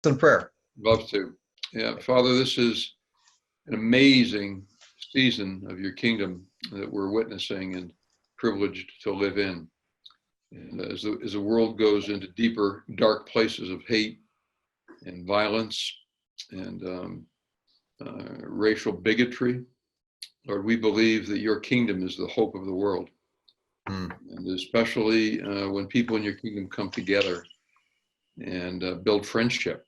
in prayer. Love to. Yeah, Father, this is an amazing season of your kingdom that we're witnessing and privileged to live in. And as the world goes into deeper, dark places of hate and violence and racial bigotry, Lord, we believe that your kingdom is the hope of the world. And especially when people in your kingdom come together and build friendship.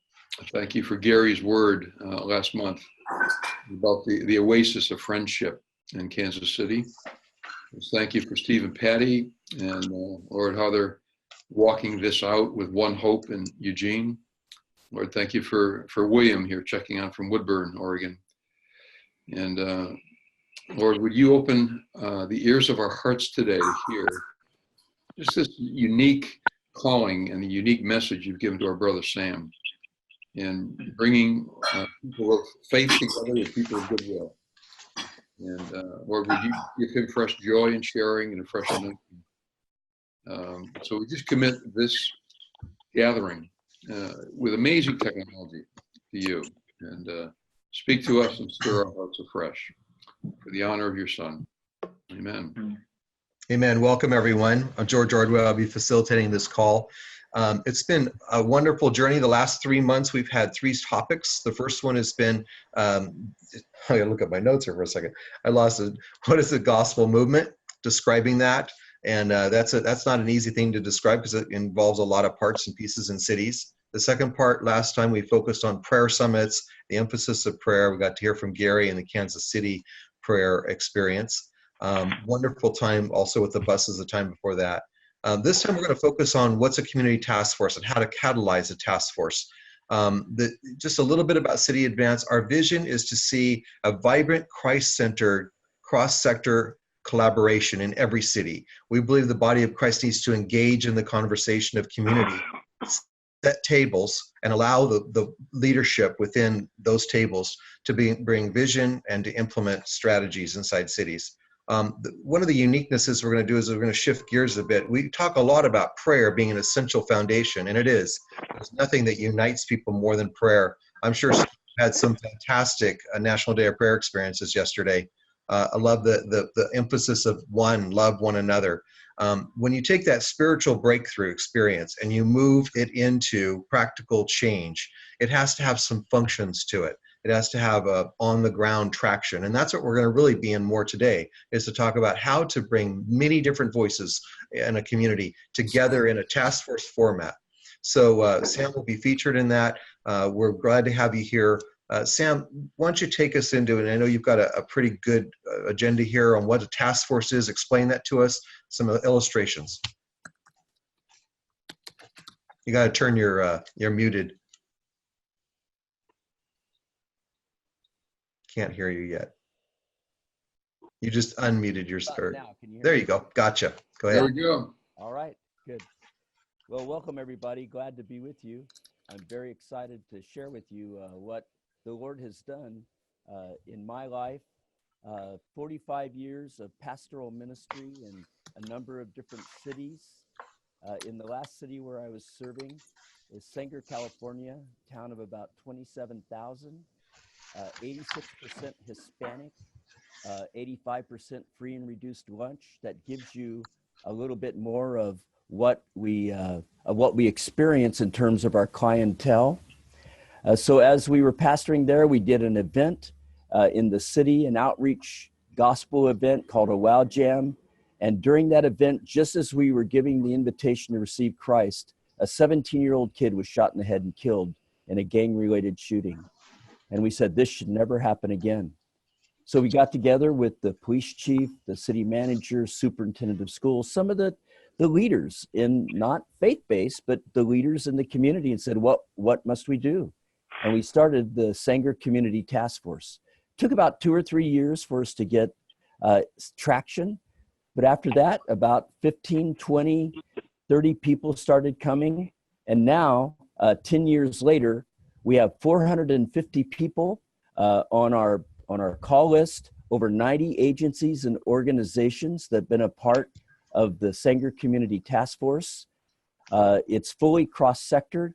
Thank you for Gary's word last month about the oasis of friendship in Kansas City. Thank you for Steve and Patty and Lord, how they're walking this out with one hope in Eugene. Lord, thank you for William here checking on from Woodburn, Oregon. And Lord, would you open the ears of our hearts today to hear just this unique calling and the unique message you've given to our brother Sam, and bringing people of faith together with people of goodwill. And Lord, would you give him fresh joy in sharing and a fresh anointing? So we just commit this gathering with amazing technology to you, and speak to us and stir our hearts afresh for the honor of your Son. Amen. Amen. Welcome, everyone. I'm George Ordway. I'll be facilitating this call. It's been a wonderful journey. The last 3 months, we've had 3 topics. The first one has been, I gotta look at my notes here for a second. I lost it. What is the gospel movement? Describing that. And that's not an easy thing to describe because it involves a lot of parts and pieces and cities. The second part, last time we focused on prayer summits, the emphasis of prayer. We got to hear from Gary and the Kansas City prayer experience. Wonderful time also with the buses the time before that. This time we're going to focus on what's a community task force and how to catalyze a task force. Just a little bit about City Advance. Our vision is to see a vibrant, Christ-centered, cross-sector collaboration in every city. We believe the body of Christ needs to engage in the conversation of community, set tables, and allow the leadership within those tables to bring vision and to implement strategies inside cities. One of the uniquenesses we're going to do is we're going to shift gears a bit. We talk a lot about prayer being an essential foundation, and it is. There's nothing that unites people more than prayer. I'm sure you had some fantastic National Day of Prayer experiences yesterday. I love the emphasis of love one another. When you take that spiritual breakthrough experience and you move it into practical change, it has to have some functions to it. It has to have a on-the-ground traction. And that's what we're going to really be in more today, is to talk about how to bring many different voices in a community together in a task force format. So Sam will be featured in that. We're glad to have you here. Sam, why don't you take us into it? And I know you've got a pretty good agenda here on what a task force is. Explain that to us, some illustrations. You got to turn you're muted. Can't hear you yet. You just unmuted your spirit. There you go. Gotcha. Go ahead. There we go. All right. Good. Well, welcome everybody. Glad to be with you. I'm very excited to share with you what the Lord has done in my life. 45 years of pastoral ministry in a number of different cities. In the last city where I was serving is Sanger, California, town of about 27,000. 86% Hispanic, 85% free and reduced lunch. That gives you a little bit more of what we experience in terms of our clientele. So as we were pastoring there, we did an event in the city, an outreach gospel event called a Wow Jam. And during that event, just as we were giving the invitation to receive Christ, a 17-year-old kid was shot in the head and killed in a gang-related shooting. And we said, this should never happen again. So we got together with the police chief, the city manager, superintendent of schools, some of the leaders in not faith-based, but the leaders in the community, and said, what must we do? And we started the Sanger Community Task Force. It took about 2 or 3 years for us to get traction. But after that, about 15, 20, 30 people started coming. And now, 10 years later, we have 450 people on our call list, over 90 agencies and organizations that have been a part of the Sanger Community Task Force. It's fully cross-sectored.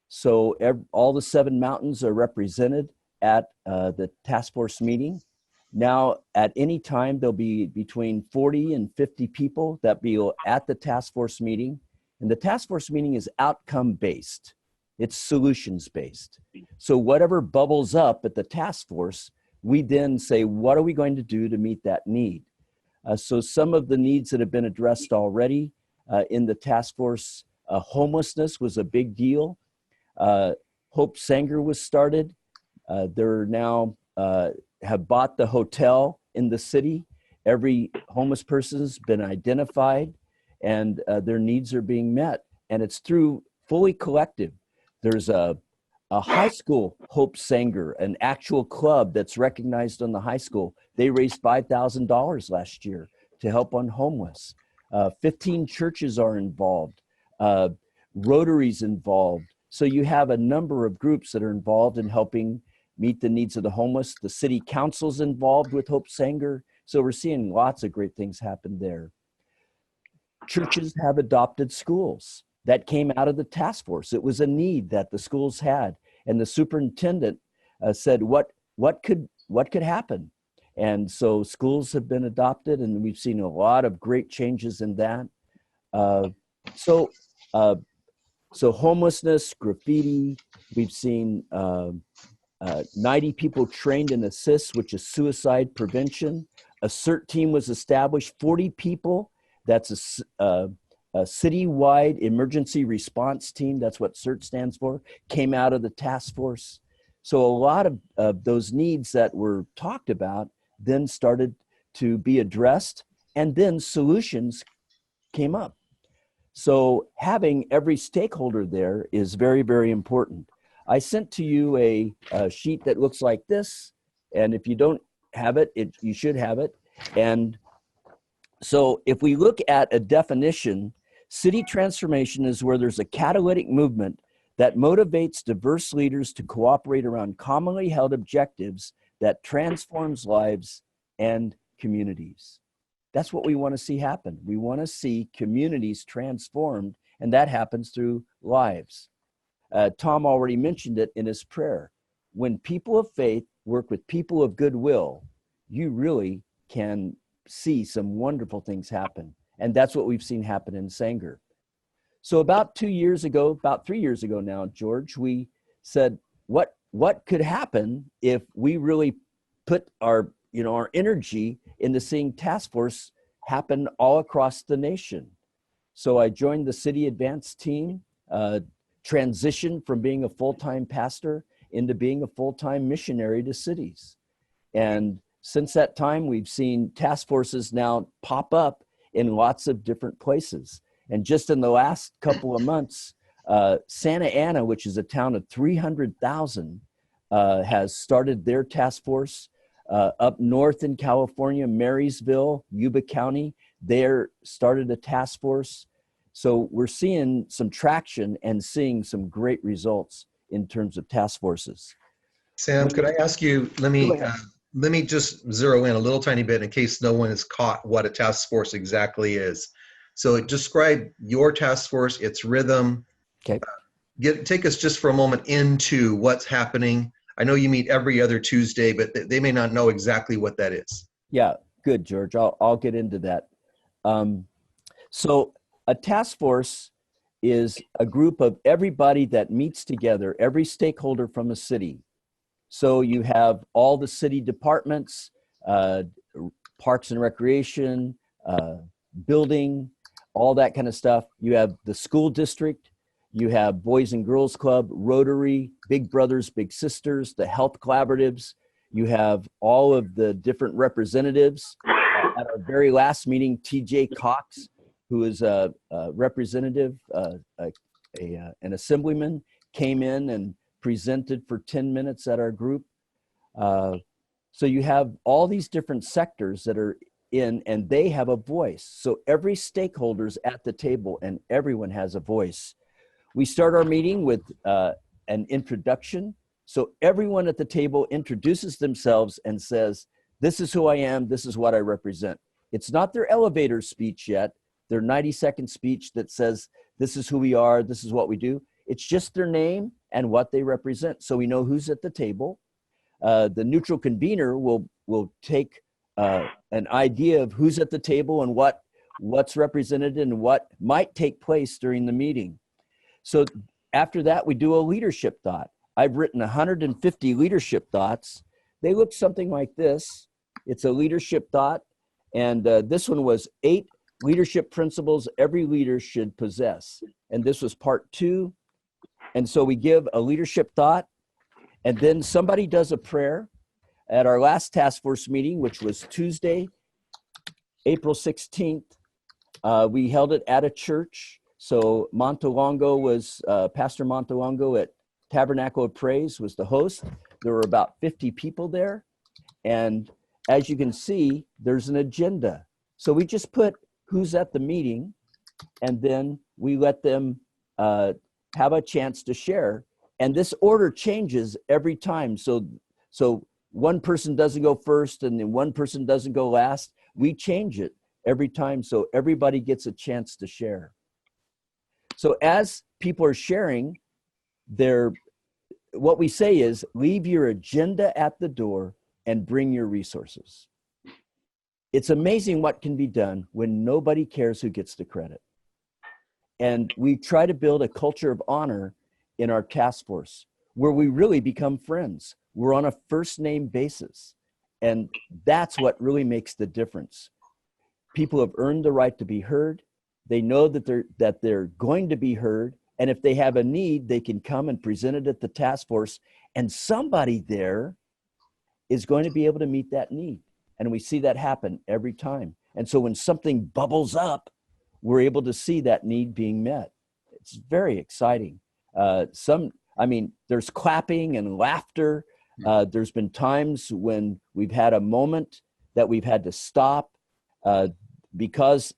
So all the 7 mountains are represented at the task force meeting. Now, at any time, there'll be between 40 and 50 people that be at the task force meeting. And the task force meeting is outcome-based. It's solutions-based. So whatever bubbles up at the task force, we then say, what are we going to do to meet that need? So some of the needs that have been addressed already in the task force, homelessness was a big deal. Hope Sanger was started. They're now have bought the hotel in the city. Every homeless person's been identified and their needs are being met. And it's through fully collective. There's a high school, Hope Sanger, an actual club that's recognized on the high school. They raised $5,000 last year to help on homeless. 15 churches are involved. Rotary's involved. So you have a number of groups that are involved in helping meet the needs of the homeless. The city council's involved with Hope Sanger. So we're seeing lots of great things happen there. Churches have adopted schools. That came out of the task force. It was a need that the schools had. And the superintendent said, what could happen? And so schools have been adopted, and we've seen a lot of great changes in that. So homelessness, graffiti, we've seen 90 people trained in ASSIST, which is suicide prevention. A CERT team was established, 40 people. That's a citywide emergency response team. That's what CERT stands for, came out of the task force. So a lot of those needs that were talked about then started to be addressed, and then solutions came up. So having every stakeholder there is very, very important. I sent to you a sheet that looks like this, and if you don't have it, you should have it. And so if we look at a definition, city transformation is where there's a catalytic movement that motivates diverse leaders to cooperate around commonly held objectives that transforms lives and communities. That's what we want to see happen. We want to see communities transformed, and that happens through lives. Tom already mentioned it in his prayer. When people of faith work with people of goodwill, you really can see some wonderful things happen. And that's what we've seen happen in Sanger. So about 3 years ago now, George, we said, what could happen if we really put our energy into seeing task force happen all across the nation? So I joined the city advance team, transitioned from being a full-time pastor into being a full-time missionary to cities. And since that time, we've seen task forces now pop up in lots of different places. And just in the last couple of months, Santa Ana, which is a town of 300,000, has started their task force. Up north in California, Marysville, Yuba County, they're started a task force. So we're seeing some traction and seeing some great results in terms of task forces. Sam, could I ask you, let me just zero in a little tiny bit in case no one has caught what a task force exactly is. So describe your task force, its rhythm. Okay. Take us just for a moment into what's happening. I know you meet every other Tuesday, but they may not know exactly what that is. Yeah, good, George. I'll get into that. So a task force is a group of everybody that meets together, every stakeholder from a city. So you have all the city departments, parks and recreation, building, all that kind of stuff. You have the school district, you have Boys and Girls Club, Rotary, Big Brothers, Big Sisters, the health collaboratives. You have all of the different representatives. At our very last meeting, TJ Cox, who is a representative, an assemblyman, came in and presented for 10 minutes at our group. So you have all these different sectors that are in, and they have a voice. So every stakeholder's at the table and everyone has a voice. We start our meeting with an introduction. So everyone at the table introduces themselves and says, this is who I am, this is what I represent. It's not their elevator speech yet, their 90-second speech that says, this is who we are, this is what we do. It's just their name and what they represent. So we know who's at the table. The neutral convener will take an idea of who's at the table and what's represented and what might take place during the meeting. So after that, we do a leadership thought. I've written 150 leadership thoughts. They look something like this. It's a leadership thought. And this one was 8 leadership principles every leader should possess. And this was part 2. And so we give a leadership thought, and then somebody does a prayer. At our last task force meeting, which was Tuesday, April 16th, we held it at a church. So Montalongo was, Pastor Montalongo at Tabernacle of Praise was the host. There were about 50 people there. And as you can see, there's an agenda. So we just put who's at the meeting, and then we let them have a chance to share. And this order changes every time. So one person doesn't go first and then one person doesn't go last. We change it every time so everybody gets a chance to share. So as people are sharing, what we say is leave your agenda at the door and bring your resources. It's amazing what can be done when nobody cares who gets the credit. And we try to build a culture of honor in our task force where we really become friends. We're on a first name basis. And that's what really makes the difference. People have earned the right to be heard. They know that they're going to be heard. And if they have a need, they can come and present it at the task force. And somebody there is going to be able to meet that need. And we see that happen every time. And so when something bubbles up, we're able to see that need being met. It's very exciting. There's clapping and laughter. There's been times when we've had a moment that we've had to stop because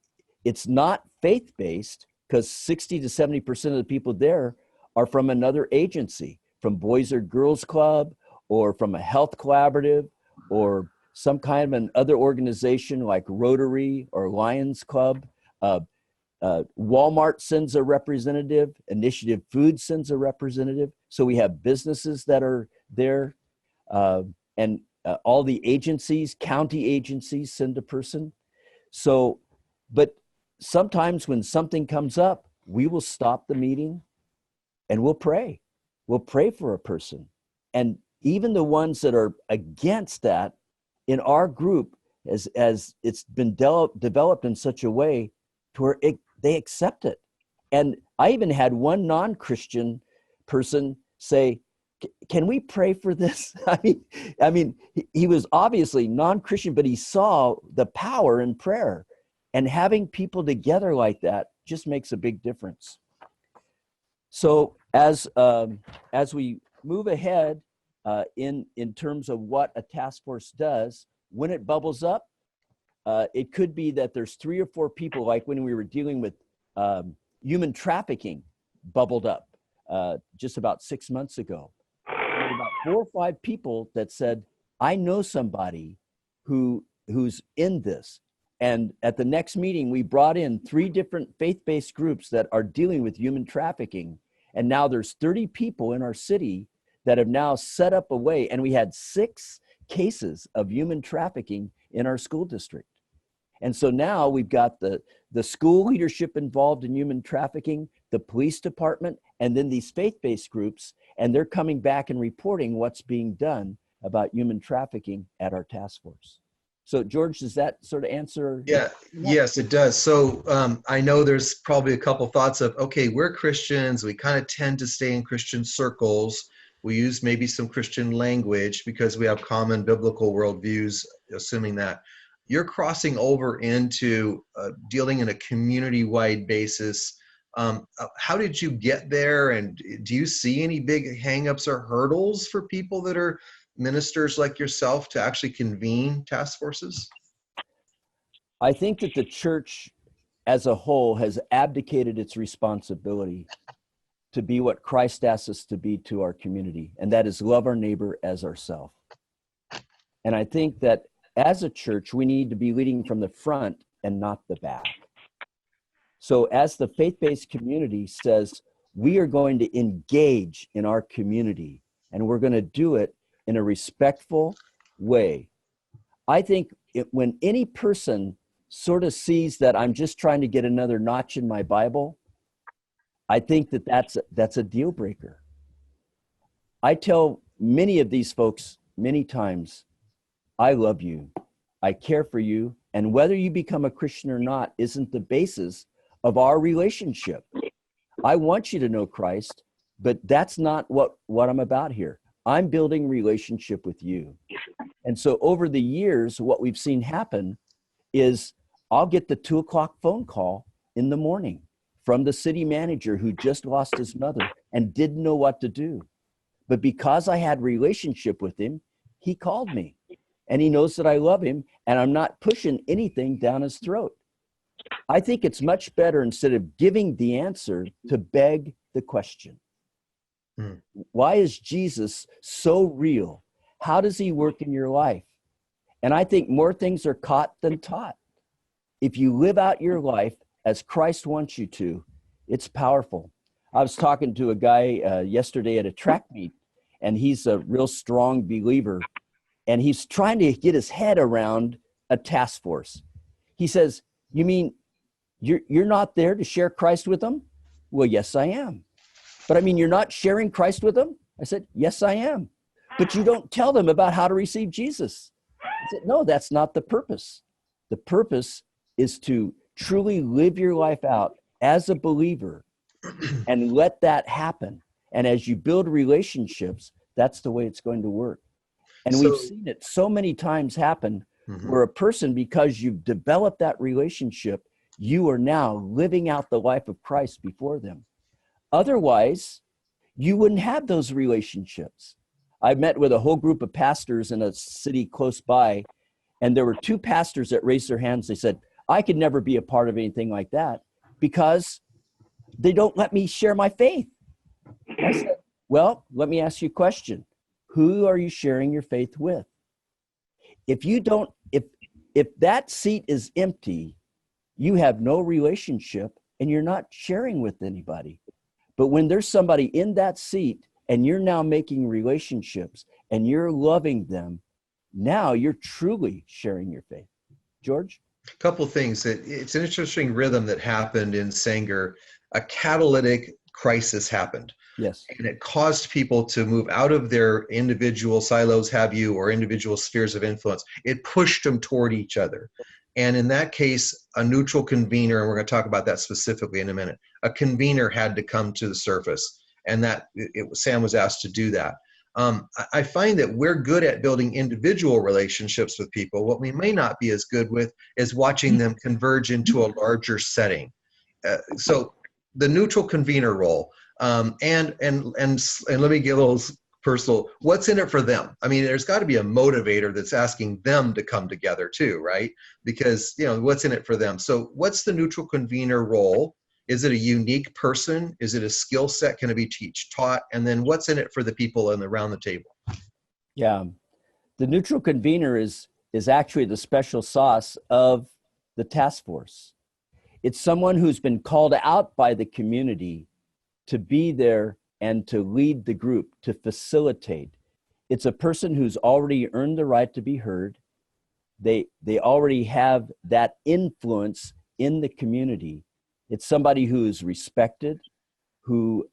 it's not faith-based, because 60 to 70% of the people there are from another agency, from Boys or Girls Club, or from a health collaborative, or some kind of an other organization like Rotary or Lions Club. Walmart sends a representative. Initiative Food sends a representative. So we have businesses that are there, and all the agencies, county agencies, send a person. So, but sometimes when something comes up, we will stop the meeting and we'll pray. We'll pray for a person. And even the ones that are against that in our group, as it's been developed in such a way to where they accept it. And I even had one non-Christian person say, can we pray for this? I mean, he was obviously non-Christian, but he saw the power in prayer, and having people together like that just makes a big difference. So as we move ahead in terms of what a task force does, when it bubbles up, it could be that there's 3 or 4 people, like when we were dealing with human trafficking bubbled up just about 6 months ago. There were about 4 or 5 people that said, I know somebody who's in this. And at the next meeting, we brought in 3 different faith-based groups that are dealing with human trafficking. And now there's 30 people in our city that have now set up a way. And we had 6 cases of human trafficking in our school district. And so now we've got the school leadership involved in human trafficking, the police department, and then these faith-based groups, and they're coming back and reporting what's being done about human trafficking at our task force. So George, does that sort of answer? Yeah, yes, it does. So I know there's probably a couple thoughts of, okay, we're Christians. We kind of tend to stay in Christian circles. We use maybe some Christian language because we have common biblical worldviews, assuming that. You're crossing over into dealing in a community-wide basis. How did you get there? And do you see any big hangups or hurdles for people that are ministers like yourself to actually convene task forces? I think that the church as a whole has abdicated its responsibility to be what Christ asks us to be to our community, and that is love our neighbor as ourselves. And I think that as a church, we need to be leading from the front and not the back. So as the faith-based community says, we are going to engage in our community, and we're going to do it in a respectful way. I think when any person sort of sees that I'm just trying to get another notch in my Bible, I think that that's a deal breaker. I tell many of these folks many times, I love you, I care for you, and whether you become a Christian or not isn't the basis of our relationship. I want you to know Christ, but that's not what I'm about here. I'm building relationship with you. And so over the years, what we've seen happen is I'll get the 2:00 phone call in the morning from the city manager who just lost his mother and didn't know what to do. But because I had relationship with him, he called me and he knows that I love him and I'm not pushing anything down his throat. I think it's much better, instead of giving the answer, to beg the question. Why is Jesus so real? How does he work in your life? And I think more things are caught than taught. If you live out your life as Christ wants you to, it's powerful. I was talking to a guy yesterday at a track meet, and he's a real strong believer, and he's trying to get his head around a task force. He says, "You mean you're not there to share Christ with them?" "Well, yes, I am." "But I mean, you're not sharing Christ with them?" I said, "Yes, I am." "But you don't tell them about how to receive Jesus." I said, "No, that's not the purpose. The purpose is to truly live your life out as a believer and let that happen. And as you build relationships, that's the way it's going to work." And we've seen it so many times happen where a person, because you've developed that relationship, you are now living out the life of Christ before them. Otherwise, you wouldn't have those relationships. I met with a whole group of pastors in a city close by, and there were two pastors that raised their hands. They said, "I could never be a part of anything like that because they don't let me share my faith." I said, "Well, let me ask you a question. Who are you sharing your faith with? If you don't, if that seat is empty, you have no relationship and you're not sharing with anybody. But when there's somebody in that seat and you're now making relationships and you're loving them, now you're truly sharing your faith." George? A couple things. It's an interesting rhythm that happened in Sanger. A catalytic crisis happened. Yes. And it caused people to move out of their individual silos, or individual spheres of influence. It pushed them toward each other. And in that case, a neutral convener, and we're going to talk about that specifically in a minute, a convener had to come to the surface. And Sam was asked to do that. I find that we're good at building individual relationships with people. What we may not be as good with is watching them converge into a larger setting. So the neutral convener role, and let me get a little personal. What's in it for them? I mean, there's got to be a motivator that's asking them to come together too, right? Because, what's in it for them? So what's the neutral convener role? Is it a unique person? Is it a skill set? Can it be taught? And then what's in it for the people around the table? Yeah. The neutral convener is actually the special sauce of the task force. It's someone who's been called out by the community to be there and to lead the group, to facilitate. It's a person who's already earned the right to be heard. They already have that influence in the community. It's somebody who is respected, who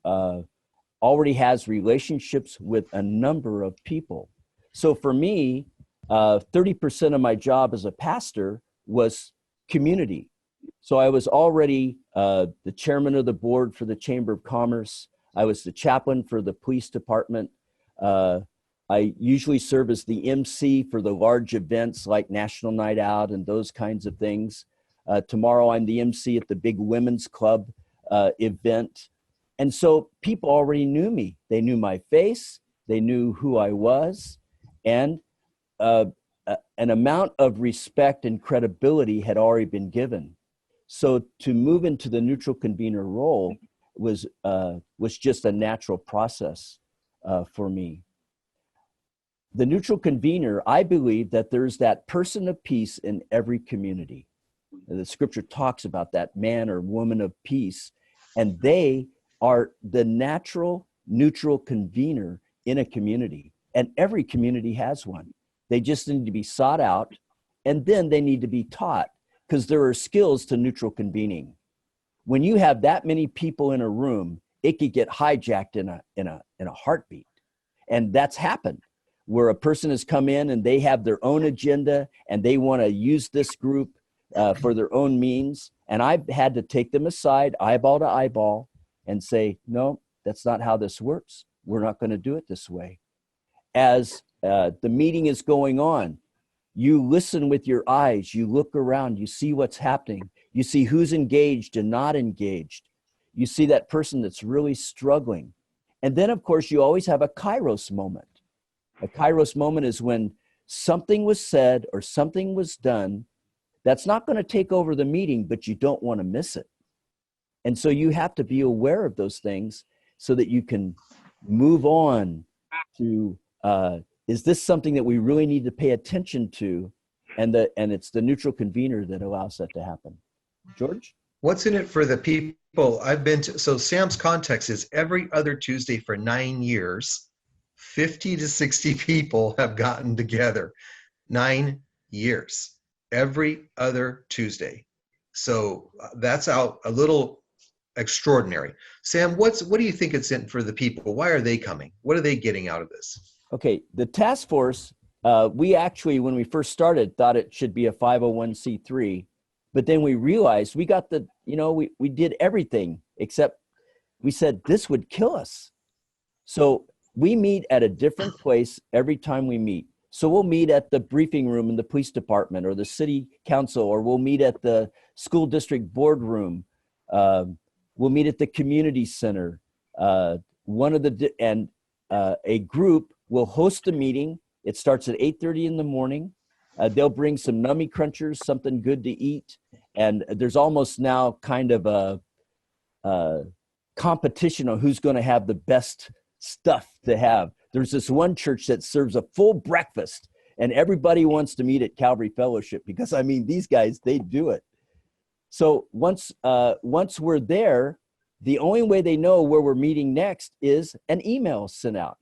already has relationships with a number of people. So for me, 30% of my job as a pastor was community. So I was already the chairman of the board for the Chamber of Commerce. I was the chaplain for the police department. I usually serve as the MC for the large events like National Night Out and those kinds of things. Tomorrow I'm the MC at the big women's club event. And so people already knew me. They knew my face. They knew who I was. And an amount of respect and credibility had already been given. So to move into the neutral convener role was just a natural process for me. The neutral convener, I believe that there's that person of peace in every community. The scripture talks about that man or woman of peace, and they are the natural neutral convener in a community. And every community has one. They just need to be sought out, and then they need to be taught, because there are skills to neutral convening. When you have that many people in a room, it could get hijacked in a heartbeat. And that's happened, where a person has come in and they have their own agenda and they want to use this group for their own means. And I've had to take them aside, eyeball to eyeball, and say, no, that's not how this works. We're not going to do it this way. As the meeting is going on, you listen with your eyes, you look around, you see what's happening, you see who's engaged and not engaged. You see that person that's really struggling. And then, of course, you always have a kairos moment. A kairos moment is when something was said or something was done that's not going to take over the meeting, but you don't want to miss it. And so you have to be aware of those things so that you can move on to, is this something that we really need to pay attention to? And it's the neutral convener that allows that to happen. George? What's in it for the people? I've been to, so Sam's context is every other Tuesday for 9 years, 50 to 60 people have gotten together. 9 years, every other Tuesday. So that's out a little extraordinary. Sam, what do you think it's in for the people? Why are they coming? What are they getting out of this? Okay, the task force, we actually, when we first started, thought it should be a 501c3. But then we realized we got we did everything except we said this would kill us. So we meet at a different place every time we meet. So we'll meet at the briefing room in the police department or the city council, or we'll meet at the school district boardroom. We'll meet at the community center. A group will host a meeting. It starts at 8:30 in the morning. They'll bring some nummy crunchers, something good to eat. And there's almost now kind of a competition on who's going to have the best stuff to have. There's this one church that serves a full breakfast, and everybody wants to meet at Calvary Fellowship because, I mean, these guys, they do it. So once we're there, the only way they know where we're meeting next is an email sent out.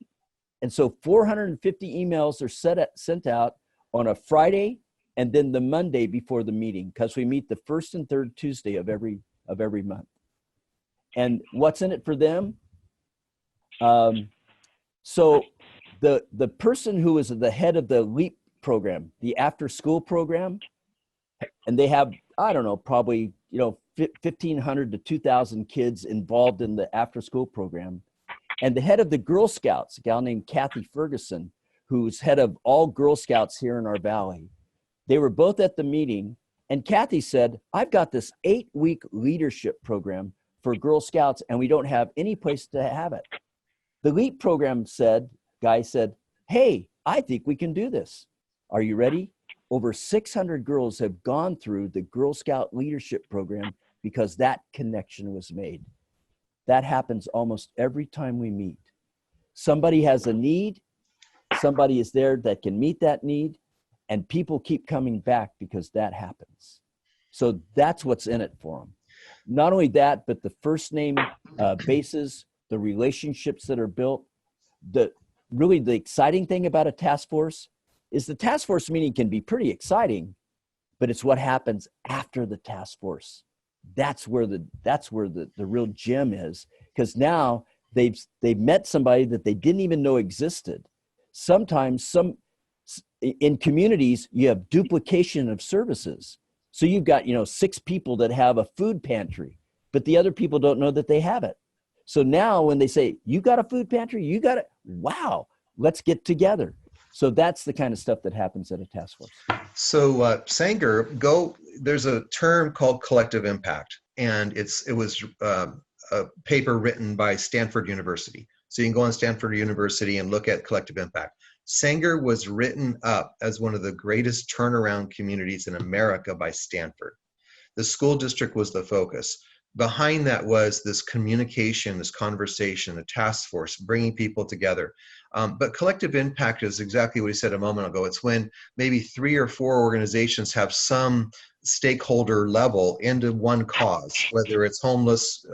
And so 450 emails are sent out on a Friday and then the Monday before the meeting, because we meet the first and third Tuesday of every month. And what's in it for them? So the person who is the head of the LEAP program, the after school program, and they have, I don't know, probably 1,500 to 2,000 kids involved in the after school program. And the head of the Girl Scouts, a gal named Kathy Ferguson, who's head of all Girl Scouts here in our valley. They were both at the meeting, and Kathy said, I've got this 8-week leadership program for Girl Scouts, and we don't have any place to have it. The LEAP program guy said, hey, I think we can do this. Are you ready? Over 600 girls have gone through the Girl Scout leadership program because that connection was made. That happens almost every time we meet. Somebody has a need. Somebody is there that can meet that need, and people keep coming back because that happens. So that's what's in it for them. Not only that, but the first name basis, the relationships that are built. Really the exciting thing about a task force is the task force meeting can be pretty exciting, but it's what happens after the task force. That's where the real gem is, because now they've met somebody that they didn't even know existed. Sometimes in communities, you have duplication of services. So you've got, 6 people that have a food pantry, but the other people don't know that they have it. So now when they say, you got a food pantry, you got it, wow, let's get together. So that's the kind of stuff that happens at a task force. So Sanger, there's a term called collective impact, and it was a paper written by Stanford University. So you can go on Stanford University and look at collective impact. Sanger was written up as one of the greatest turnaround communities in America by Stanford. The school district was the focus. Behind that was this communication, this conversation, the task force, bringing people together. But collective impact is exactly what he said a moment ago. It's when maybe 3 or 4 organizations have some stakeholder level into one cause, whether it's homeless,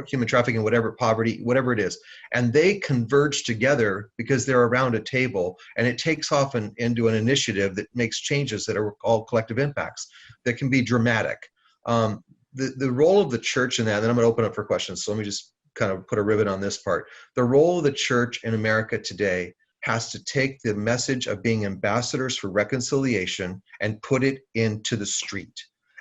human trafficking, whatever, poverty, whatever it is. And they converge together because they're around a table, and it takes off into an initiative that makes changes that are all collective impacts that can be dramatic. The role of the church in that, and then I'm going to open up for questions. So let me just kind of put a ribbon on this part. The role of the church in America today has to take the message of being ambassadors for reconciliation and put it into the street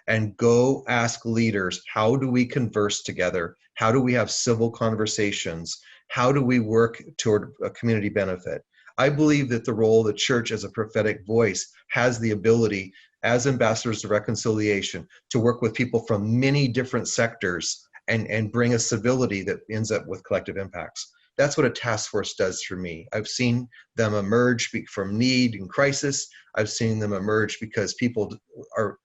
and go ask leaders, how do we converse together? How do we have civil conversations? How do we work toward a community benefit? I believe that the role of the church as a prophetic voice has the ability, as ambassadors of reconciliation, to work with people from many different sectors and bring a civility that ends up with collective impacts. That's what a task force does for me. I've seen them emerge from need and crisis. I've seen them emerge because people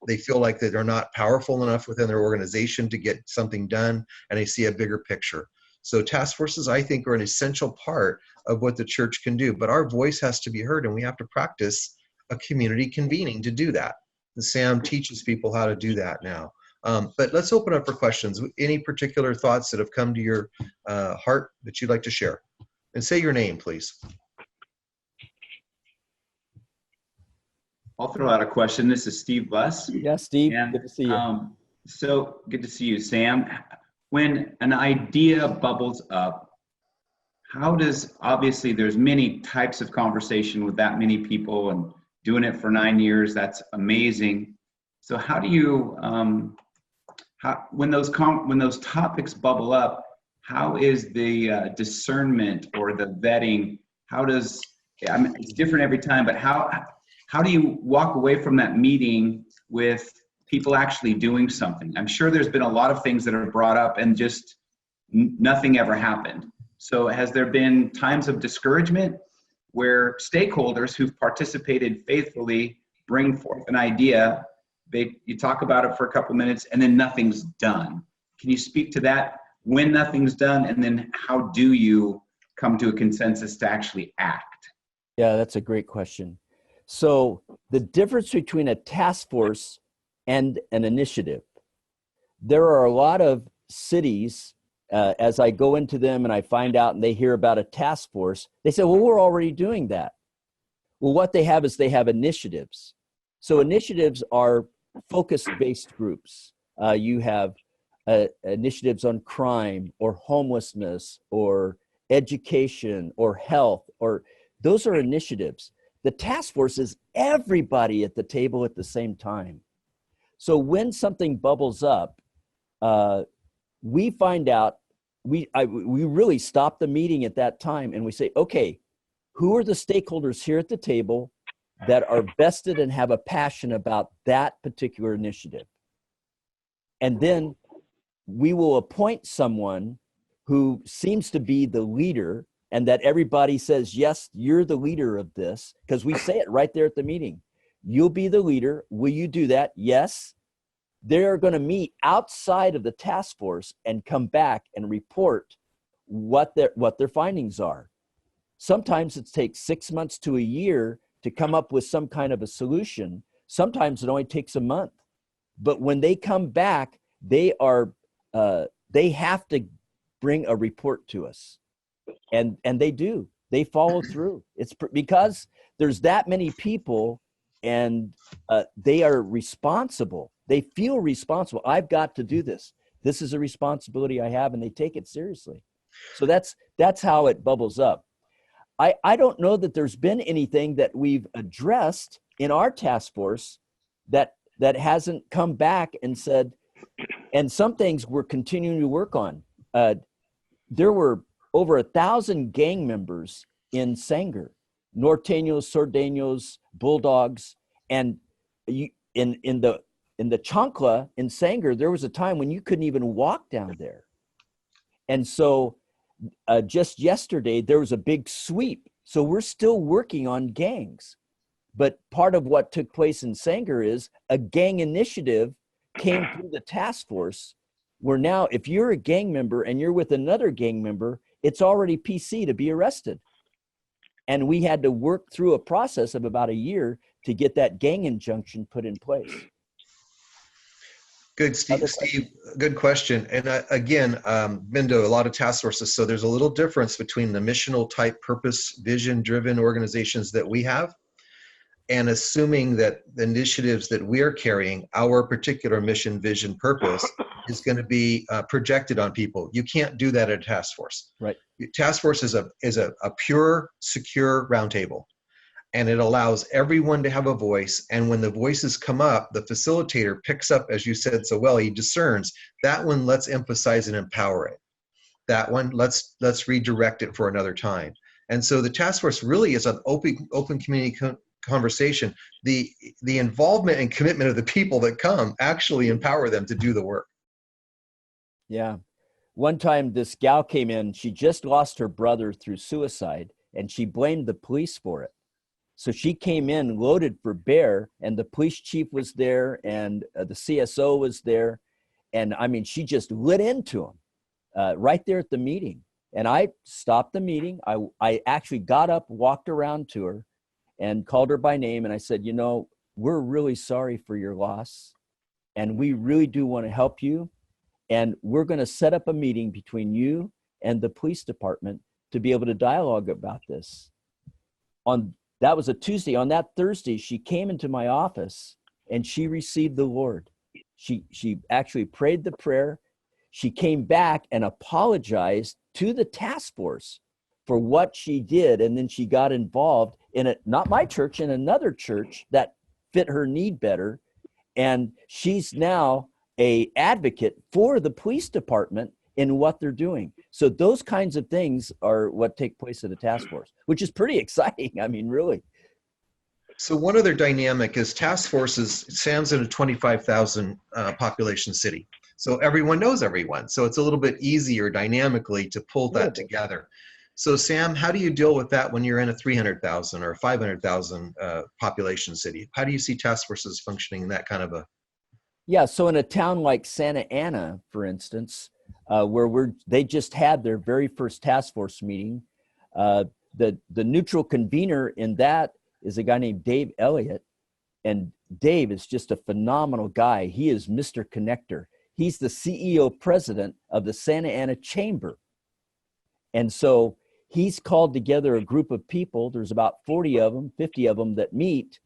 they feel like that they're not powerful enough within their organization to get something done, and they see a bigger picture. So task forces, I think, are an essential part of what the church can do, but our voice has to be heard, and we have to practice a community convening to do that. And Sam teaches people how to do that now. But let's open up for questions. Any particular thoughts that have come to your heart that you'd like to share? And say your name, please. I'll throw out a question. This is Steve Buss. Yeah, Steve, And, good to see you. So good to see you, Sam. When an idea bubbles up, how does, obviously there's many types of conversation with that many people, and doing it for 9 years, that's amazing. So how do you, when those topics bubble up, how is the discernment or the vetting? How does, it's different every time, but how do you walk away from that meeting with people actually doing something? I'm sure there's been a lot of things that are brought up and just nothing ever happened. So has there been times of discouragement where stakeholders who've participated faithfully bring forth an idea, you talk about it for a couple minutes, and then nothing's done? Can you speak to that, when nothing's done, and then how do you come to a consensus to actually act? Yeah, that's a great question. So the difference between a task force and an initiative, there are a lot of cities, as I go into them and I find out and they hear about a task force, they say, well, we're already doing that. Well, what they have is they have initiatives. So initiatives are focus-based groups. You have initiatives on crime or homelessness or education or health, or those are initiatives. The task force is everybody at the table at the same time. So when something bubbles up, we find out, we really stop the meeting at that time and we say, okay, who are the stakeholders here at the table that are vested and have a passion about that particular initiative? And then we will appoint someone who seems to be the leader, and that everybody says, yes, you're the leader of this, because we say it right there at the meeting. You'll be the leader. Will you do that? Yes. They're going to meet outside of the task force and come back and report what their findings are. Sometimes it takes 6 months to a year to come up with some kind of a solution. Sometimes it only takes a month. But when they come back, they have to bring a report to us. And they do. They follow through. It's because there's that many people, and they are responsible. They feel responsible. I've got to do this. This is a responsibility I have, and they take it seriously. So that's how it bubbles up. I don't know that there's been anything that we've addressed in our task force that hasn't come back and said, and some things we're continuing to work on. There were over 1,000 gang members in Sanger, Norteños, Sordeños, Bulldogs, and in the Chancla in Sanger, there was a time when you couldn't even walk down there. And so just yesterday, there was a big sweep. So we're still working on gangs. But part of what took place in Sanger is a gang initiative came through the task force, where now if you're a gang member and you're with another gang member, it's already PC to be arrested. And we had to work through a process of about a year to get that gang injunction put in place. Good, Steve, good question. And again, been to a lot of task forces, so there's a little difference between the missional type purpose, vision driven organizations that we have, and assuming that the initiatives that we are carrying, our particular mission, vision, purpose, is going to be projected on people. You can't do that at a task force. Right. Task force is a pure, secure roundtable. And it allows everyone to have a voice. And when the voices come up, the facilitator picks up, as you said so well, he discerns that one. Let's emphasize and empower it. That one, let's redirect it for another time. And so the task force really is an open community conversation. The involvement and commitment of the people that come actually empower them to do the work. Yeah. One time this gal came in, she just lost her brother through suicide, and she blamed the police for it. So she came in loaded for bear, and the police chief was there, and the CSO was there. And I mean, she just lit into him right there at the meeting. And I stopped the meeting. I actually got up, walked around to her and called her by name. And I said, you know, we're really sorry for your loss. And we really do want to help you. And we're going to set up a meeting between you and the police department to be able to dialogue about this. That was a Tuesday. On that Thursday, she came into my office and she received the Lord. She actually prayed the prayer. She came back and apologized to the task force for what she did. And then she got involved in it, not my church, in another church that fit her need better. And she's now an advocate for the police department in what they're doing. So those kinds of things are what take place at a task force, which is pretty exciting. I mean, really. So one other dynamic is task forces, Sam's in a 25,000 population city. So everyone knows everyone. So it's a little bit easier dynamically to pull that together. So Sam, how do you deal with that when you're in a 300,000 or 500,000 population city? How do you see task forces functioning in that kind of a? Yeah, so in a town like Santa Ana, for instance, where they just had their very first task force meeting. The neutral convener in that is a guy named Dave Elliott. And Dave is just a phenomenal guy. He is Mr. Connector. He's the CEO president of the Santa Ana Chamber. And so he's called together a group of people. There's about 40 of them, 50 of them that meet.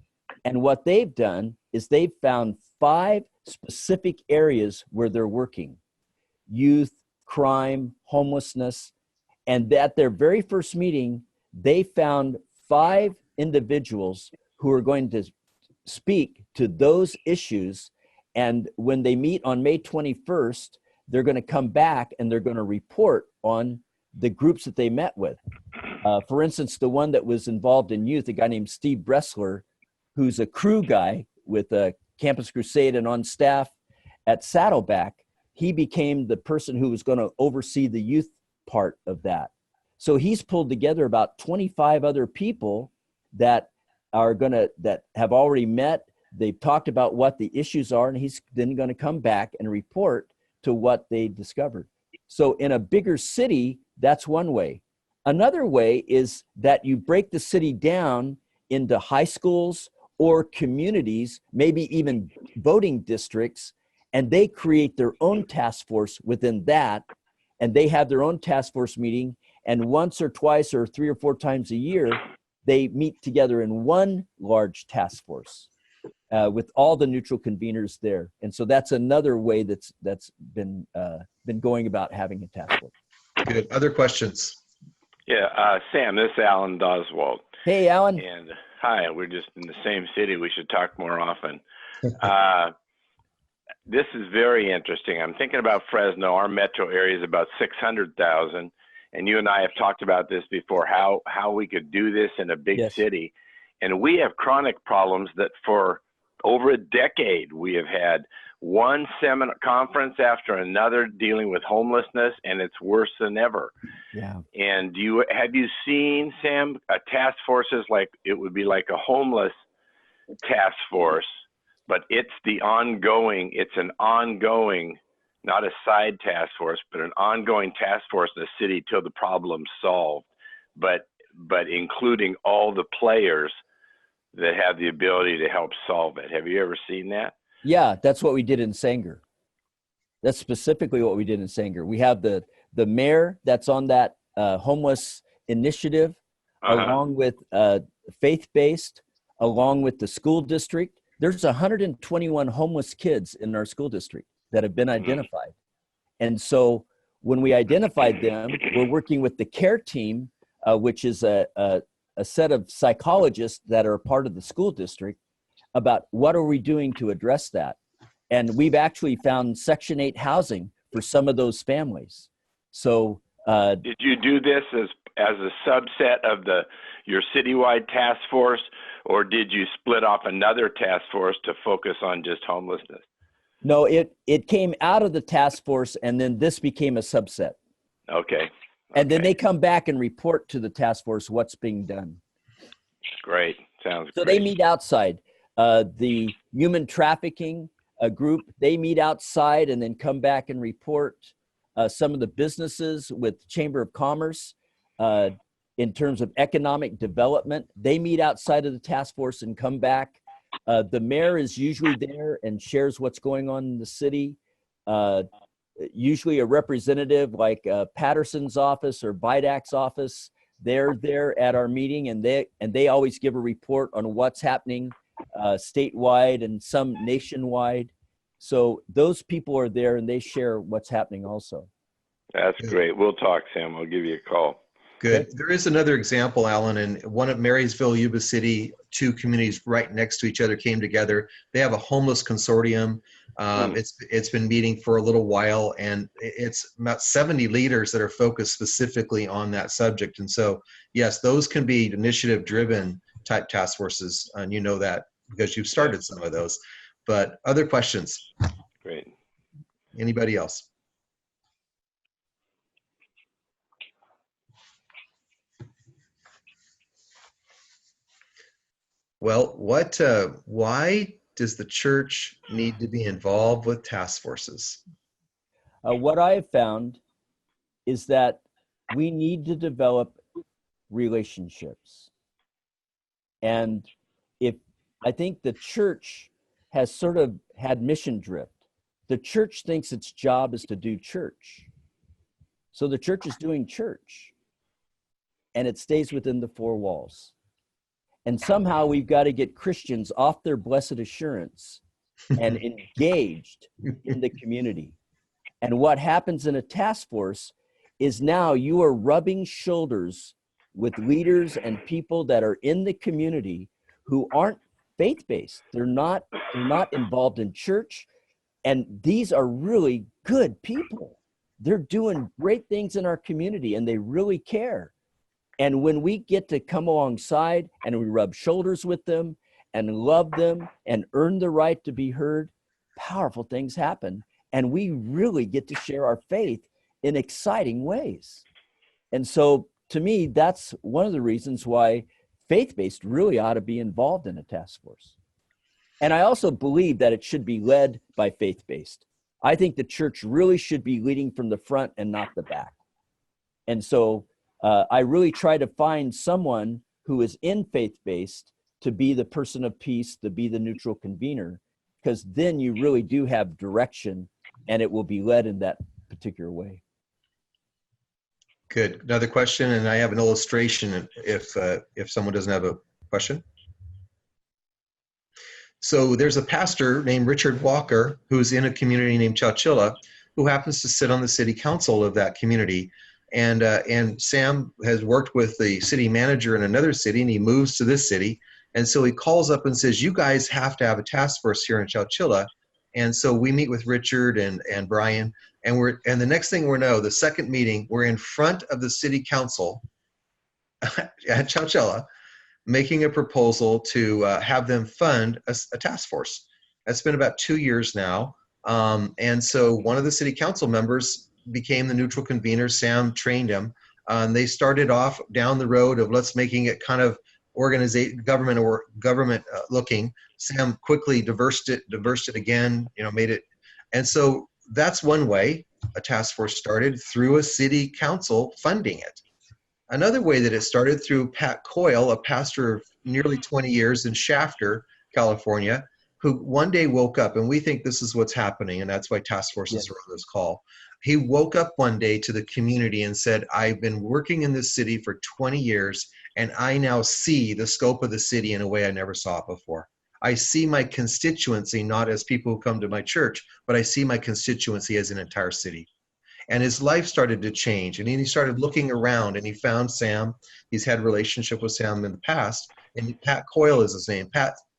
And what they've done is they've found 5 specific areas where they're working: youth, crime, homelessness. And at their very first meeting, they found 5 individuals who are going to speak to those issues. And when they meet on May 21st, they're going to come back and they're going to report on the groups that they met with. For instance, the one that was involved in youth, a guy named Steve Bressler, who's a crew guy with Campus Crusade and on staff at Saddleback, he became the person who was going to oversee the youth part of that. So he's pulled together about 25 other people that have already met. They've talked about what the issues are, and he's then going to come back and report to what they discovered. So in a bigger city, that's one way. Another way is that you break the city down into high schools or communities, maybe even voting districts, and they create their own task force within that, and they have their own task force meeting, and once or twice or 3 or 4 times a year, they meet together in one large task force with all the neutral conveners there. And so that's another way that's been going about having a task force. Good. Other questions? Yeah, Sam, this is Alan Doswald. Hey, Alan. And hi, we're just in the same city. We should talk more often. This is very interesting. I'm thinking about Fresno. Our metro area is about 600,000. And you and I have talked about this before, how we could do this in a big city. And we have chronic problems that for over a decade, we have had one seminar conference after another dealing with homelessness, and it's worse than ever. Yeah. And have you seen, Sam, task forces like it would be like a homeless task force, but it's an ongoing, not a side task force, but an ongoing task force in the city till the problem's solved, but including all the players that have the ability to help solve it. Have you ever seen that? Yeah, that's what we did in Sanger. That's specifically what we did in Sanger. We have the mayor that's on that homeless initiative, along with faith-based, along with the school district. There's 121 homeless kids in our school district that have been identified. And so when we identified them, we're working with the care team, which is a set of psychologists that are part of the school district, about what are we doing to address that. And we've actually found Section 8 housing for some of those families. So did you do this as a subset of your citywide task force, or did you split off another task force to focus on just homelessness? No, it came out of the task force, and then this became a subset. Okay. And then they come back and report to the task force what's being done. Great. Sounds so great. They meet outside. The human trafficking group, they meet outside and then come back and report. Some of the businesses with Chamber of Commerce, in terms of economic development, they meet outside of the task force and come back. The mayor is usually there and shares what's going on in the city. Usually a representative like Patterson's office or Vidac's office, they're there at our meeting, and they always give a report on what's happening statewide and some nationwide. So those people are there and they share what's happening also. That's great. We'll talk, Sam. I'll give you a call. Good. There is another example, Alan, in one of Marysville, Yuba City, two communities right next to each other came together. They have a homeless consortium. It's been meeting for a little while, and it's about 70 leaders that are focused specifically on that subject. And so, yes, those can be initiative-driven type task forces, and you know that because you've started some of those. But other questions? Great. Anybody else? Well, why does the church need to be involved with task forces? What I have found is that we need to develop relationships. And I think the church has sort of had mission drift. The church thinks its job is to do church. So the church is doing church, and it stays within the four walls. And somehow we've got to get Christians off their blessed assurance and engaged in the community. And what happens in a task force is now you are rubbing shoulders with leaders and people that are in the community who aren't faith-based. They're not involved in church. And these are really good people. They're doing great things in our community, and they really care. And when we get to come alongside and we rub shoulders with them and love them and earn the right to be heard, powerful things happen. And we really get to share our faith in exciting ways. And so to me, that's one of the reasons why faith-based really ought to be involved in a task force. And I also believe that it should be led by faith-based. I think the church really should be leading from the front and not the back. And so I really try to find someone who is in faith-based to be the person of peace, to be the neutral convener, because then you really do have direction and it will be led in that particular way. Good. Another question, and I have an illustration if someone doesn't have a question. So there's a pastor named Richard Walker who's in a community named Chowchilla who happens to sit on the city council of that community. And Sam has worked with the city manager in another city, and he moves to this city. And so he calls up and says, you guys have to have a task force here in Chowchilla. And so we meet with Richard and Brian, and the next thing we know, the second meeting, we're in front of the city council at Chowchilla, making a proposal to have them fund a task force. That's been about 2 years now. And so one of the city council members became the neutral convener. Sam trained him. They started off down the road of let's making it kind of government looking. Sam quickly diversed it again, made it. And so that's one way a task force started, through a city council funding it. Another way that it started through Pat Coyle, a pastor of nearly 20 years in Shafter, California, who one day woke up, and we think this is what's happening, and that's why task forces are on this call. He woke up one day to the community and said, I've been working in this city for 20 years, and I now see the scope of the city in a way I never saw it before. I see my constituency not as people who come to my church, but I see my constituency as an entire city. And his life started to change, and he started looking around, and he found Sam. He's had a relationship with Sam in the past, and Pat Coyle is his name.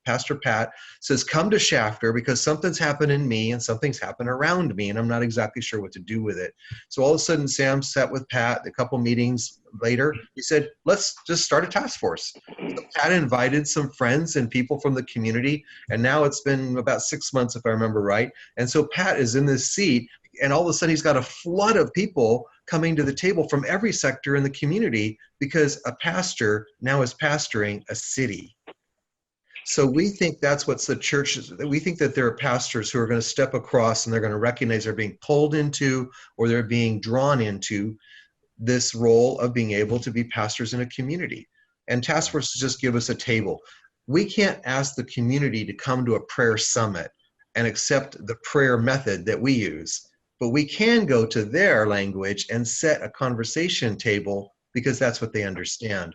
Pastor Pat says, come to Shafter because something's happened in me and something's happened around me, and I'm not exactly sure what to do with it. So all of a sudden, Sam sat with Pat. A couple meetings later, he said, let's just start a task force. So Pat invited some friends and people from the community, and now it's been about 6 months, if I remember right. And so Pat is in this seat, and all of a sudden he's got a flood of people coming to the table from every sector in the community because a pastor now is pastoring a city. So we think that's what's the church. We think that there are pastors who are going to step across and they're going to recognize they're being pulled into or they're being drawn into this role of being able to be pastors in a community. And task forces just give us a table. We can't ask the community to come to a prayer summit and accept the prayer method that we use, but we can go to their language and set a conversation table because that's what they understand.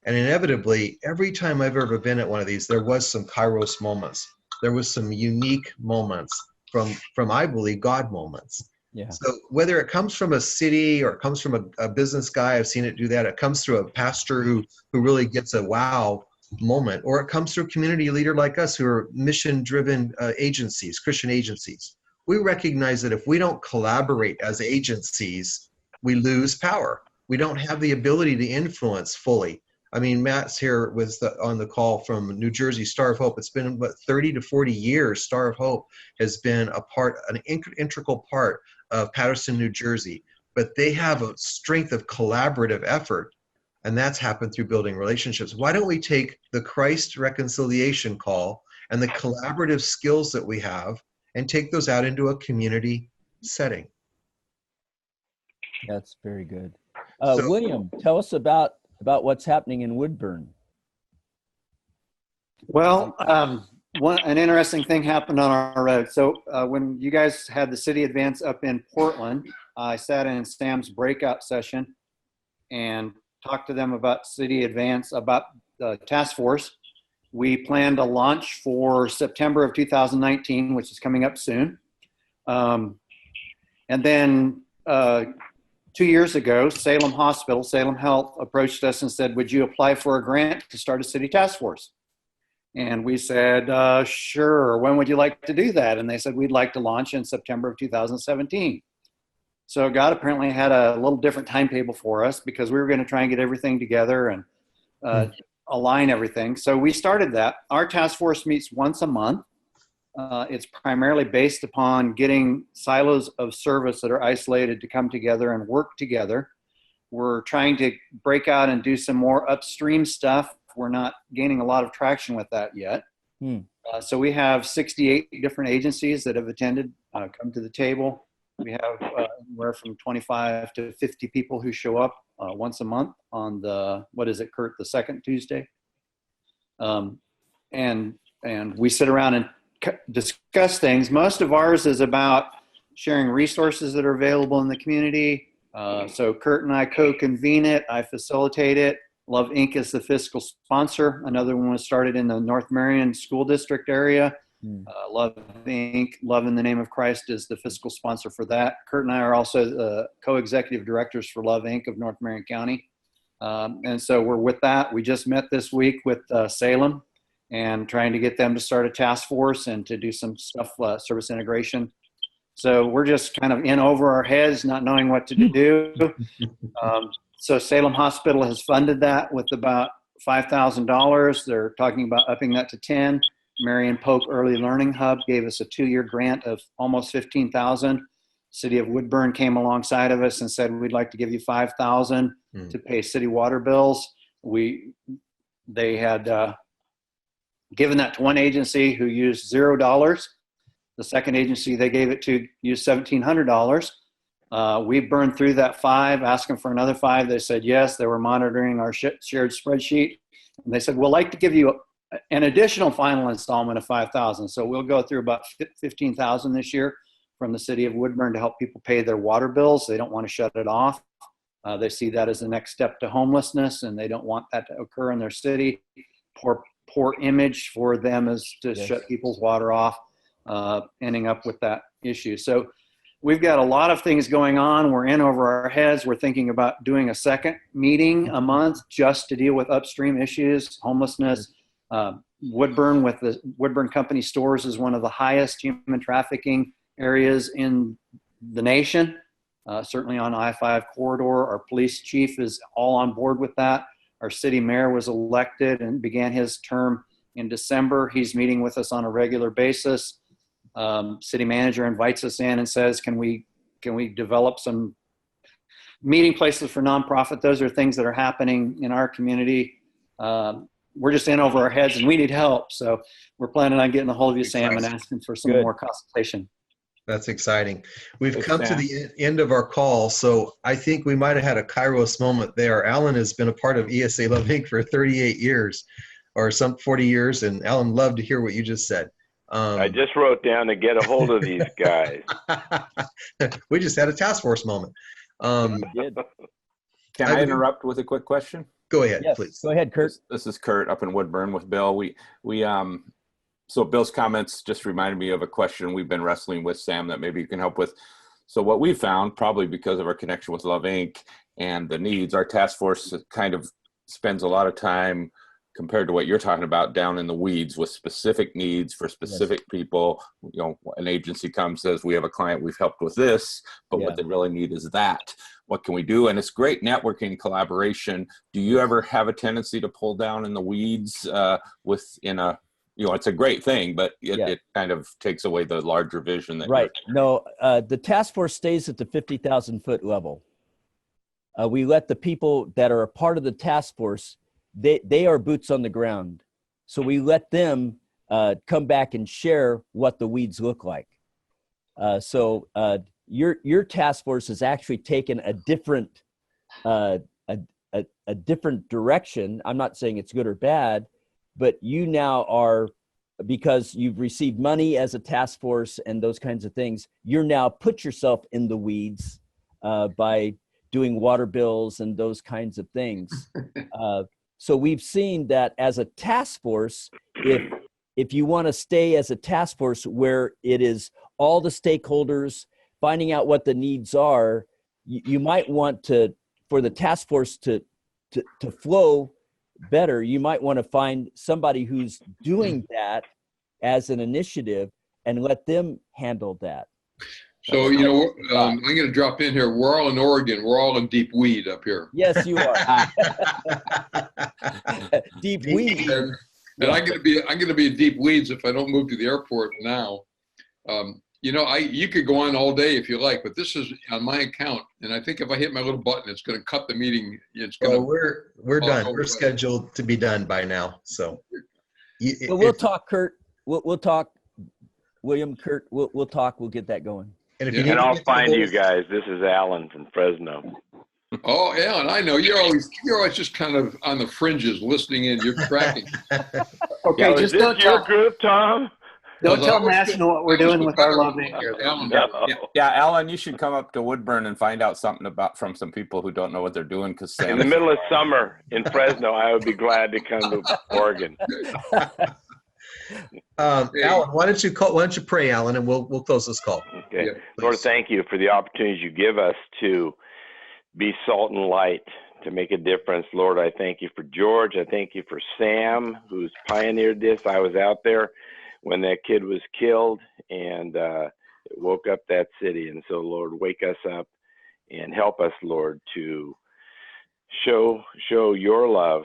And inevitably, every time I've ever been at one of these, there was some Kairos moments. There was some unique moments from I believe, God moments. Yeah. So whether it comes from a city or it comes from a business guy, I've seen it do that. It comes through a pastor who really gets a wow moment, or it comes through a community leader like us who are mission-driven agencies, Christian agencies. We recognize that if we don't collaborate as agencies, we lose power. We don't have the ability to influence fully. I mean, Matt's here on the call from New Jersey, Star of Hope. It's been about 30 to 40 years. Star of Hope has been an integral part of Paterson, New Jersey. But they have a strength of collaborative effort, and that's happened through building relationships. Why don't we take the Christ reconciliation call and the collaborative skills that we have and take those out into a community setting? That's very good. William, tell us about what's happening in Woodburn. Well, an interesting thing happened on our road. So when you guys had the city advance up in Portland, I sat in Sam's breakout session and talked to them about city advance, about the task force. We planned a launch for September of 2019, which is coming up soon. And then 2 years ago, Salem Health approached us and said, would you apply for a grant to start a city task force? And we said, sure. When would you like to do that? And they said, we'd like to launch in September of 2017. So God apparently had a little different timetable for us because we were going to try and get everything together and align everything. So we started that. Our task force meets once a month. It's primarily based upon getting silos of service that are isolated to come together and work together. We're trying to break out and do some more upstream stuff. We're not gaining a lot of traction with that yet. So we have 68 different agencies that have attended, come to the table. We have anywhere from 25 to 50 people who show up once a month on the, what is it, Kurt, the second Tuesday? And we sit around and discuss things. Most of ours is about sharing resources that are available in the community. So Kurt and I co-convene it. I facilitate it. Love Inc. is the fiscal sponsor. Another one was started in the North Marion School District area. Love Inc., Love in the Name of Christ is the fiscal sponsor for that. Kurt and I are also the co-executive directors for Love Inc. of North Marion County. And so we're with that. We just met this week with Salem and trying to get them to start a task force and to do some stuff, service integration. So we're just kind of in over our heads, not knowing what to do. So Salem Hospital has funded that with about $5,000. They're talking about upping that to 10. Marion Pope Early Learning Hub gave us a 2-year grant of almost $15,000. City of Woodburn came alongside of us and said, we'd like to give you $5,000 to pay city water bills. They had given that to one agency who used $0. The second agency they gave it to used $1,700. We burned through that $5, asked them for another $5. They said yes. They were monitoring our shared spreadsheet. And they said, we'd like to give you an additional final installment of $5,000. So we'll go through about $15,000 this year from the city of Woodburn to help people pay their water bills. They don't want to shut it off. They see that as the next step to homelessness, and they don't want that to occur in their city. Poor image for them is to shut people's water off, ending up with that issue. So we've got a lot of things going on. We're in over our heads. We're thinking about doing a second meeting a month just to deal with upstream issues, homelessness. Woodburn with the Woodburn Company stores is one of the highest human trafficking areas in the nation, certainly on I-5 corridor. Our police chief is all on board with that. Our city mayor was elected and began his term in December. He's meeting with us on a regular basis. City manager invites us in and says, can we develop some meeting places for nonprofit? Those are things that are happening in our community. We're just in over our heads and we need help. So we're planning on getting a hold of you, Sam, and asking for some more consultation. That's exciting. We've come to the end of our call, so I think we might have had a Kairos moment there. Alan has been a part of ESA Love Inc. for 38 years or some 40 years, and Alan, loved to hear what you just said. I just wrote down to get a hold of these guys. We just had a task force moment. Can I interrupt with a quick question? Go ahead, please. Go ahead, Kurt. This is Kurt up in Woodburn with Bill. So Bill's comments just reminded me of a question we've been wrestling with, Sam, that maybe you can help with. So what we found, probably because of our connection with Love Inc. and the needs, our task force kind of spends a lot of time compared to what you're talking about down in the weeds with specific needs for specific people. You know, an agency comes, says, we have a client, we've helped with this, but what they really need is that. What can we do? And it's great networking collaboration. Do you ever have a tendency to pull down in the weeds within a, you know, it's a great thing, but it kind of takes away the larger vision. That No, the task force stays at the 50,000 foot level. We let the people that are a part of the task force, they are boots on the ground. So we let them come back and share what the weeds look like. So your task force has actually taken a different different direction. I'm not saying it's good or bad, but you now are, because you've received money as a task force and those kinds of things, you're now put yourself in the weeds by doing water bills and those kinds of things. So we've seen that as a task force, if you want to stay as a task force where it is all the stakeholders finding out what the needs are, you might want to, for the task force to flow better, you might want to find somebody who's doing that as an initiative and let them handle that. So, you know, I'm going to drop in here. We're all in Oregon. We're all in deep weed up here. Yes, you are. Deep weed. And I'm going to be in deep weeds if I don't move to the airport now. You know, you could go on all day if you like, but this is on my account, and I think if I hit my little button, it's going to cut the meeting. It's going to. We're done. We're scheduled to be done by now. So, but we'll talk, Kurt. We'll talk, William. Kurt. We'll talk. We'll get that going. And if and I'll find you guys. This is Alan from Fresno. Oh, Alan, I know you're always just kind of on the fringes, listening in. You're tracking. Okay, just don't your group, Tom. Don't tell National what we're doing with our Love Inc. Yeah, Alan, you should come up to Woodburn and find out something from some people who don't know what they're doing. Because in the middle of summer in Fresno, I would be glad to come to Oregon. Alan, why don't you pray, Alan, and we'll close this call. Okay, Lord, thank you for the opportunities you give us to be salt and light, to make a difference. Lord, I thank you for George. I thank you for Sam, who's pioneered this. I was out there when that kid was killed, and it woke up that city. And so, Lord, wake us up and help us, Lord, to show your love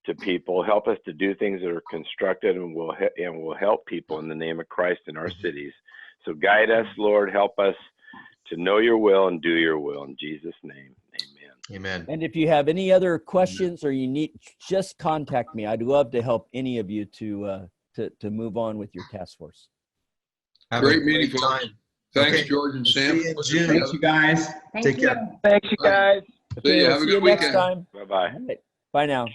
to people. Help us to do things that are constructive and will help people in the name of Christ in our cities. So guide us, Lord. Help us to know your will and do your will. In Jesus' name, amen. Amen. And if you have any other questions or you need, just contact me. I'd love to help any of you to move on with your task force. Great meeting, folks. Thanks, George and Sam. Thanks, you guys. Take care. Thanks, you guys. See you. Have a good weekend. Next time. Bye-bye. Bye now.